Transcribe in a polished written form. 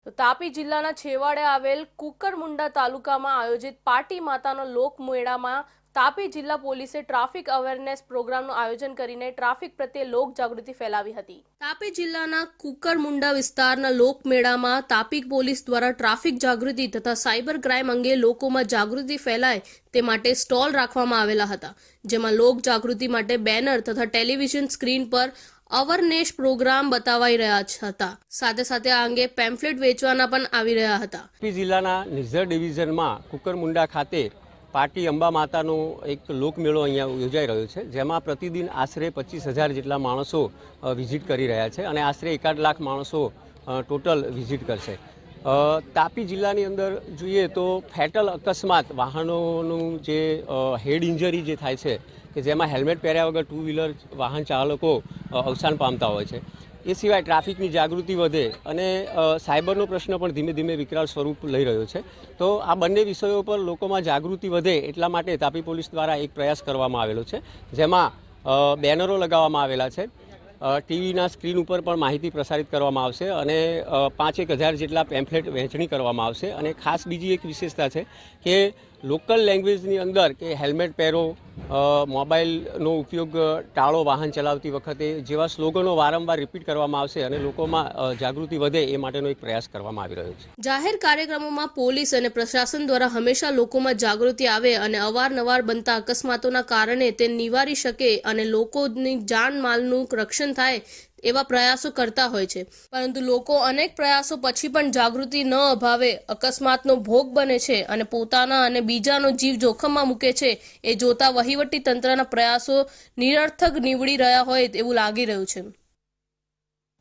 તો તાપી જિલ્લાના છેવાડે આવેલ કુકરમુંડા તાલુકામાં આયોજિત પાટી માતાનો લોકમેળામાં તાપી જિલ્લા પોલીસે ટ્રાફિક અવેરનેસ પ્રોગ્રામનું આયોજન કરીને ટ્રાફિક પ્રત્યે લોક જાગૃતિ ફેલાવી હતી। તાપી જિલ્લાના કુકરમુંડા વિસ્તારના લોકમેળામાં તાપી પોલીસ દ્વારા ટ્રાફિક જાગૃતિ તથા સાયબર ક્રાઇમ અંગે લોકોમાં જાગૃતિ ફેલાય તે માટે સ્ટોલ રાખવામાં આવેલા હતા, જેમાં લોક જાગૃતિ માટે બેનર તથા ટેલિવિઝન સ્ક્રીન પર અવેરનેસ પ્રોગ્રામ બતાવાઈ રહ્યા હતા। સાથે સાથે આ અંગે પેમ્ફલેટ વેચવાના પણ આવી રહ્યા હતા। તાપી જિલ્લાના નિઝર ડિવિઝનમાં કુકરમુંડા ખાતે પાટી અંબા માતાનો એક લોકમેળો અહીંયા યોજાઈ રહ્યો છે, જેમાં પ્રતિદિન આશરે 25,000 જેટલા માણસો વિઝિટ કરી રહ્યા છે અને આશરે 1.5 લાખ માણસો ટોટલ વિઝિટ કરશે। તાપી જિલ્લાની અંદર જોઈએ તો ફેટલ અકસ્માત વાહનોનું જે હેડ ઇન્જરી જે થાય છે કે જેમાં હેલ્મેટ પહેર્યા વગર ટુ વ્હીલર વાહન ચાલકો અવસાન પામતા હોય છે। એ સિવાય ટ્રાફિકની જાગૃતિ વધે અને સાયબરનો પ્રશ્ન પણ ધીમે ધીમે વિકરાળ સ્વરૂપ લઈ રહ્યો છે, તો આ બંને વિષયો પર લોકોમાં જાગૃતિ વધે એટલા માટે તાપી પોલીસ દ્વારા એક પ્રયાસ કરવામાં આવેલો છે, જેમાં બેનરો લગાવવામાં આવેલા છે, ટીવીના સ્ક્રીન ઉપર પણ માહિતી પ્રસારિત કરવામાં આવશે અને 5,000 જેટલા પેમ્ફલેટ વહેંચણી કરવામાં આવશે। અને ખાસ બીજી એક વિશેષતા છે કે લોકલ લેંગ્વેજની અંદર કે હેલ્મેટ પહેરો, મોબાઈલનો ઉપયોગ ટાળો વાહન ચલાવતી વખતે જેવા સ્લોગનો વારંવાર રિપીટ કરવામાં આવશે અને લોકોમાં જાગૃતિ વધે એ માટેનો એક પ્રયાસ કરવામાં આવી રહ્યો છે। જાહેર કાર્યક્રમોમાં પોલીસ અને પ્રશાસન દ્વારા હંમેશા લોકોમાં જાગૃતિ આવે અને અવારનવાર બનતા અકસ્માતોના કારણે તે નિવારી શકે અને લોકોની જાનમાલનું રક્ષણ થાય એવા પ્રયાસો કરતા હોય છે, પરંતુ લોકો અનેક પ્રયાસો પછી પણ જાગૃતિ ન અભાવે અકસ્માતનો ભોગ બને છે અને પોતાના અને બીજાનો જીવ જોખમમાં મૂકે છે। એ જોતા વહીવટી તંત્રના પ્રયાસો નિરર્થક નીવડી રહ્યા હોય એવું લાગી રહ્યું છે।